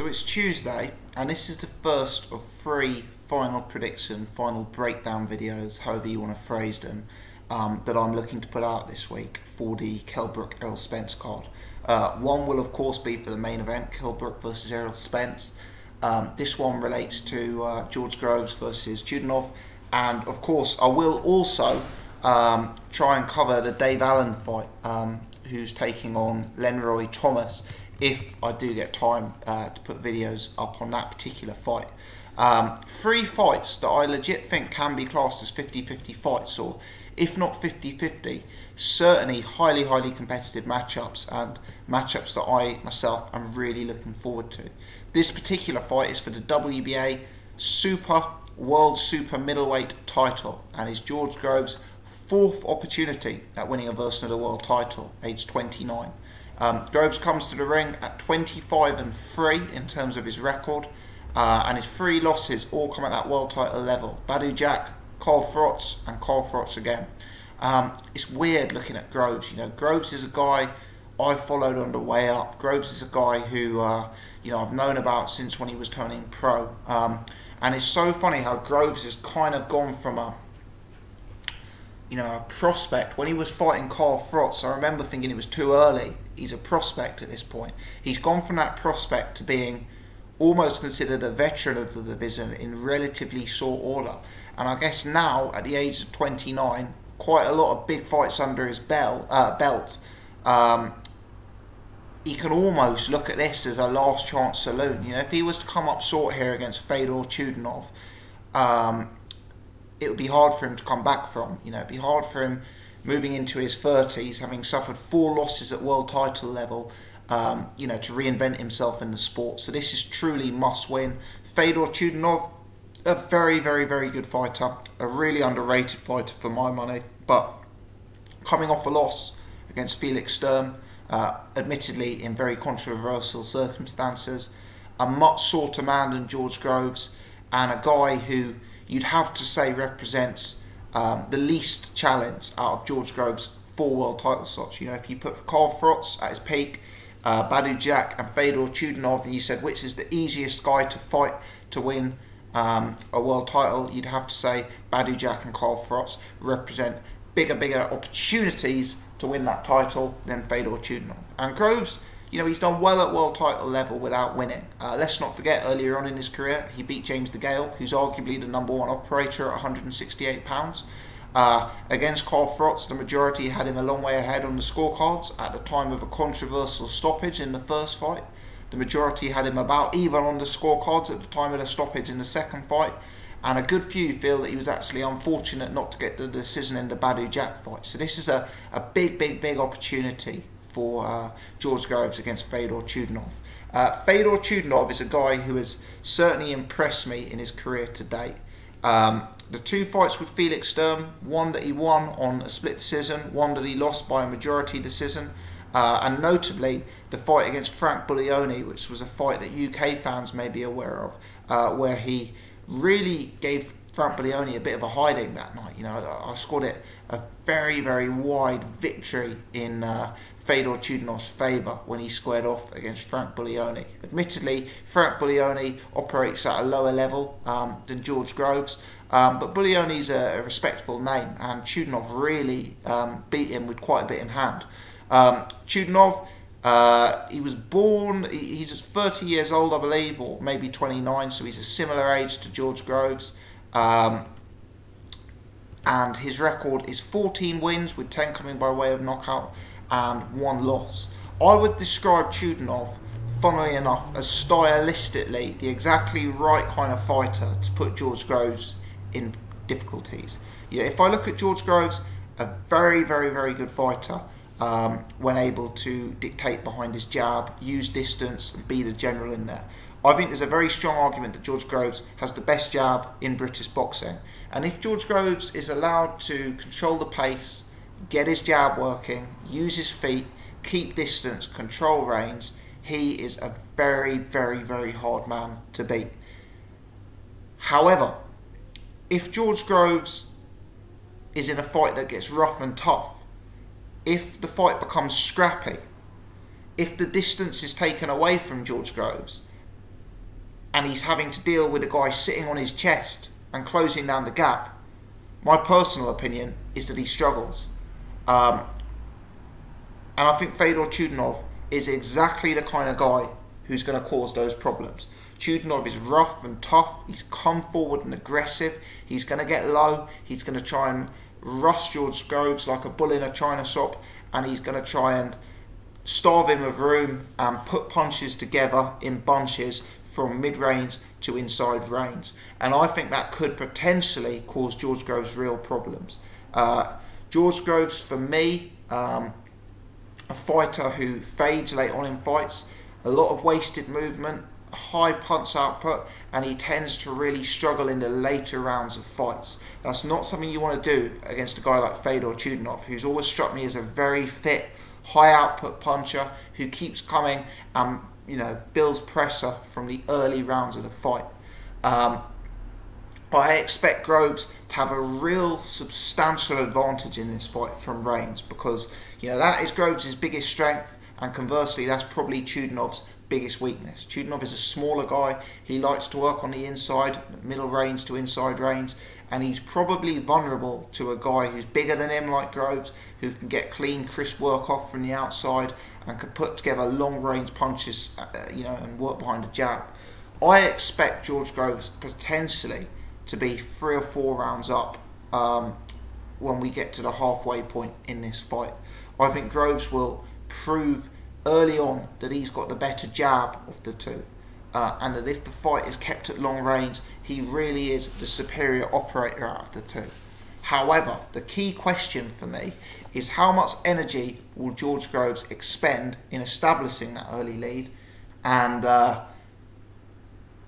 So it's Tuesday, and this is the first of 3 final prediction, final breakdown videos, however you want to phrase them, that I'm looking to put out this week for the Kell Brook Errol Spence card. One will of course be for the main event, Kell Brook versus Errol Spence. This one relates to George Groves versus Chudinov, and of course I will also try and cover the Dave Allen fight, who's taking on Lenroy Thomas, if I do get time to put videos up on that particular fight. 3 fights that I legit think can be classed as 50-50 fights, or if not 50-50, certainly highly competitive matchups, and matchups that I myself am really looking forward to. This particular fight is for the WBA World Super Middleweight title, and is George Groves' 4th opportunity at winning a version of the world title, aged 29. Groves comes to the ring at 25-3 in terms of his record, and his 3 losses all come at that world title level. Badou Jack, Carl Froch, and Carl Froch again. It's weird looking at Groves. You know, Groves is a guy I followed on the way up. Groves is a guy who you know, I've known about since when he was turning pro. And it's so funny how Groves has kind of gone from a prospect. When he was fighting Carl Froch, I remember thinking it was too early. He's a prospect at this point. He's gone from that prospect to being almost considered a veteran of the division in relatively short order. And I guess now, at the age of 29, quite a lot of big fights under his belt. He can almost look at this as a last chance saloon. You know, if he was to come up short here against Fedor Chudinov, it would be hard for him to come back from. You know, it'd be hard for him moving into his 30s, having suffered 4 losses at world title level, you know, to reinvent himself in the sport. So this is truly must win. Fedor Chudinov, a very good fighter, a really underrated fighter for my money, but coming off a loss against Felix Sturm, admittedly in very controversial circumstances, a much shorter man than George Groves, and a guy who you'd have to say represents the least challenge out of George Groves' 4 world title slots. You know, if you put Carl Froch at his peak, Badou Jack and Fedor Chudinov, and you said which is the easiest guy to fight to win a world title, you'd have to say Badou Jack and Carl Froch represent bigger opportunities to win that title than Fedor Chudinov. And Groves, you know, he's done well at world title level without winning. Let's not forget, earlier on in his career, he beat James DeGale, who's arguably the #1 operator at 168 pounds. Against Carl Froch, the majority had him a long way ahead on the scorecards at the time of a controversial stoppage in the first fight. The majority had him about even on the scorecards at the time of the stoppage in the second fight. And a good few feel that he was actually unfortunate not to get the decision in the Badou Jack fight. So this is a big opportunity for George Groves against Fedor Chudinov. Fedor Chudinov is a guy who has certainly impressed me in his career to date. The 2 fights with Felix Sturm, one that he won on a split decision, one that he lost by a majority decision, and notably the fight against Frank Buglioni, which was a fight that UK fans may be aware of, where he really gave Frank Buglioni a bit of a hiding that night. You know, I scored it a very wide victory in Fedor Chudinov's favour when he squared off against Frank Buglioni. Admittedly, Frank Buglioni operates at a lower level than George Groves, but Buglioni's a respectable name, and Chudinov really beat him with quite a bit in hand. Chudinov, he was born, he's 30 years old I believe, or maybe 29, so he's a similar age to George Groves. And his record is 14 wins, with 10 coming by way of knockout and 1 loss. I would describe Chudinov, funnily enough, as stylistically the exactly right kind of fighter to put George Groves in difficulties. Yeah, if I look at George Groves, a very good fighter, when able to dictate behind his jab, use distance, and be the general in there. I think there's a very strong argument that George Groves has the best jab in British boxing. And if George Groves is allowed to control the pace, get his jab working, use his feet, keep distance, control range, he is a very hard man to beat. However, if George Groves is in a fight that gets rough and tough, if the fight becomes scrappy, if the distance is taken away from George Groves, and he's having to deal with a guy sitting on his chest and closing down the gap, my personal opinion is that he struggles. And I think Fedor Chudinov is exactly the kind of guy who's going to cause those problems. Chudinov is rough and tough. He's come forward and aggressive. He's going to get low. He's going to try and rush George Groves like a bull in a china shop, and he's going to try and starve him of room and put punches together in bunches from mid-range to inside range. And I think that could potentially cause George Groves real problems. George Groves, for me, a fighter who fades late on in fights, a lot of wasted movement, high punch output, and he tends to really struggle in the later rounds of fights. That's not something you want to do against a guy like Fedor Chudinov, who's always struck me as a very fit, high output puncher who keeps coming and builds pressure from the early rounds of the fight. I expect Groves to have a real substantial advantage in this fight from range, because that is Groves' biggest strength, and conversely that's probably Chudinov's biggest weakness. Chudinov is a smaller guy. He likes to work on the inside, middle range to inside range, and he's probably vulnerable to a guy who's bigger than him like Groves, who can get clean, crisp work off from the outside and can put together long range punches, and work behind a jab. I expect George Groves potentially to be 3 or 4 rounds up when we get to the halfway point in this fight. I think Groves will prove early on that he's got the better jab of the two, and that if the fight is kept at long range, he really is the superior operator out of the two. However, the key question for me is how much energy will George Groves expend in establishing that early lead, and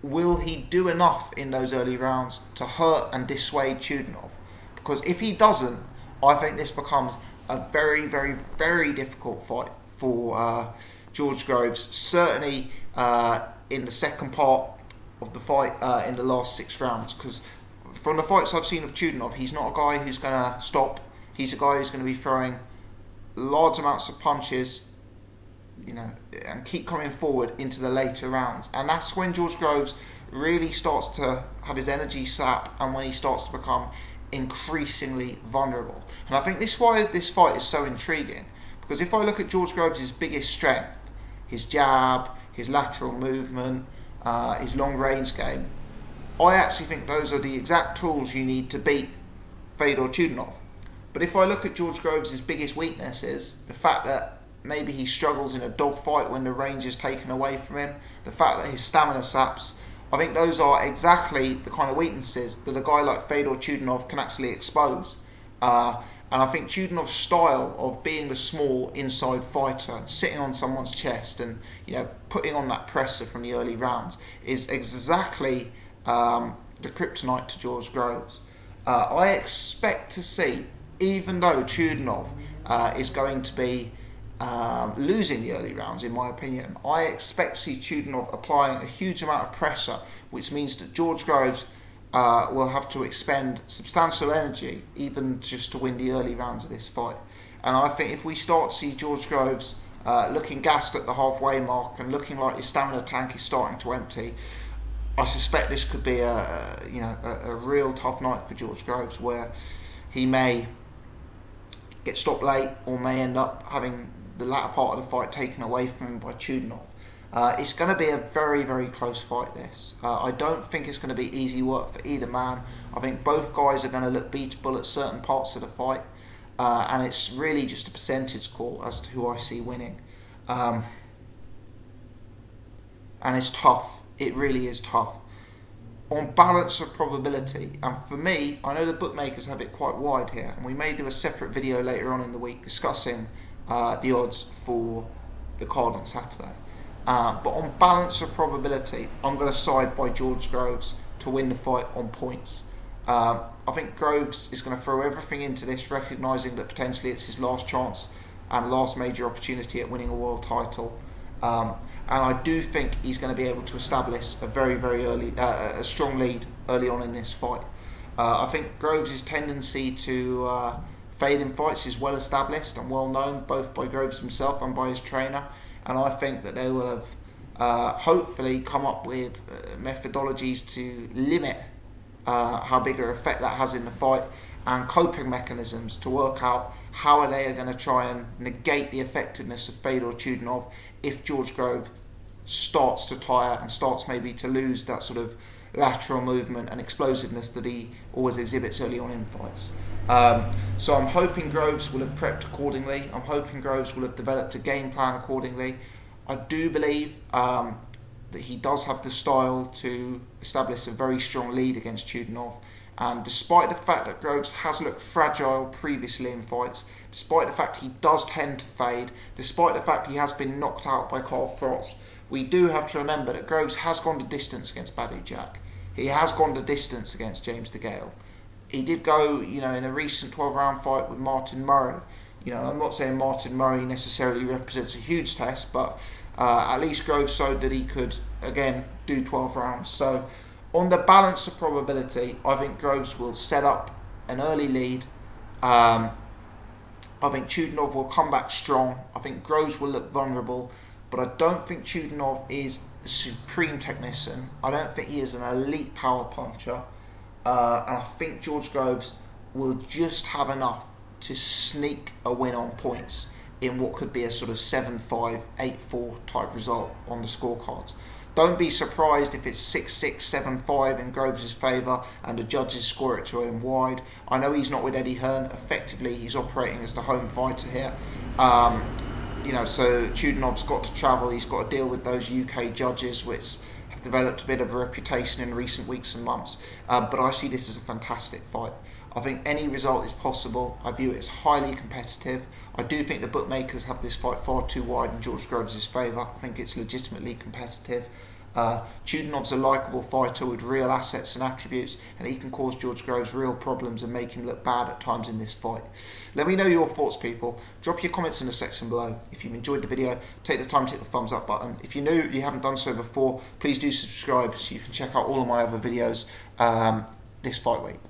will he do enough in those early rounds to hurt and dissuade Chudinov? Because if he doesn't, I think this becomes a very, very, very difficult fight for George Groves, certainly in the second part of the fight in the last 6 rounds, because from the fights I've seen of Chudinov, he's not a guy who's going to stop. He's a guy who's going to be throwing large amounts of punches, and keep coming forward into the later rounds. And that's when George Groves really starts to have his energy sap, and when he starts to become increasingly vulnerable. And I think this is why this fight is so intriguing, because if I look at George Groves' biggest strength, his jab, his lateral movement, his long range game, I actually think those are the exact tools you need to beat Fedor Chudinov. But if I look at George Groves' biggest weaknesses, the fact that maybe he struggles in a dogfight when the range is taken away from him, the fact that his stamina saps, I think those are exactly the kind of weaknesses that a guy like Fedor Chudinov can actually expose. And I think Chudinov's style of being the small inside fighter, sitting on someone's chest and putting on that pressure from the early rounds, is exactly the kryptonite to George Groves. I expect to see, even though Chudinov is going to be losing the early rounds, in my opinion, I expect to see Chudinov applying a huge amount of pressure, which means that George Groves will have to expend substantial energy even just to win the early rounds of this fight. And I think if we start to see George Groves looking gassed at the halfway mark and looking like his stamina tank is starting to empty, I suspect this could be a real tough night for George Groves, where he may get stopped late or may end up having the latter part of the fight taken away from him by Chudinov. It's going to be a very, very close fight, this. I don't think it's going to be easy work for either man. I think both guys are going to look beatable at certain parts of the fight, and it's really just a percentage call as to who I see winning. And it's tough. It really is tough. On balance of probability, and for me, I know the bookmakers have it quite wide here, and we may do a separate video later on in the week discussing the odds for the card on Saturday. But on balance of probability, I'm going to side by George Groves to win the fight on points. I think Groves is going to throw everything into this, recognising that potentially it's his last chance and last major opportunity at winning a world title. And I do think he's going to be able to establish a very, very early, a strong lead early on in this fight. I think Groves' tendency to fade in fights is well established and well known, both by Groves himself and by his trainer. And I think that they will hopefully come up with methodologies to limit how big an effect that has in the fight, and coping mechanisms to work out how they are going to try and negate the effectiveness of Fedor Chudinov if George Groves starts to tire and starts maybe to lose that sort of lateral movement and explosiveness that he always exhibits early on in fights. So I'm hoping Groves will have prepped accordingly. I'm hoping Groves will have developed a game plan accordingly. I do believe that he does have the style to establish a very strong lead against Chudinov. And despite the fact that Groves has looked fragile previously in fights, despite the fact he does tend to fade, despite the fact he has been knocked out by Carl Frost, we do have to remember that Groves has gone the distance against Badu Jack. He has gone the distance against James DeGale. He did go, in a recent 12-round fight with Martin Murray. I'm not saying Martin Murray necessarily represents a huge test, but at least Groves showed that he could, again, do 12 rounds. So, on the balance of probability, I think Groves will set up an early lead. I think Chudinov will come back strong. I think Groves will look vulnerable, but I don't think Chudinov is a supreme technician. I don't think he is an elite power puncher. And I think George Groves will just have enough to sneak a win on points in what could be a sort of 7-5, 8-4 type result on the scorecards. Don't be surprised if it's 6-6, 7-5 in Groves' favour and the judges score it to him wide. I know he's not with Eddie Hearn. Effectively, he's operating as the home fighter here. So Chudinov's got to travel. He's got to deal with those UK judges, which have developed a bit of a reputation in recent weeks and months. But I see this as a fantastic fight. I think any result is possible. I view it as highly competitive. I do think the bookmakers have this fight far too wide in George Groves' favour. I think it's legitimately competitive. Chudinov's a likeable fighter with real assets and attributes, and he can cause George Groves real problems and make him look bad at times in this fight. Let me know your thoughts, people. Drop your comments in the section below. If you've enjoyed the video, take the time to hit the thumbs up button. If you're new, you haven't done so before, please do subscribe so you can check out all of my other videos this fight week.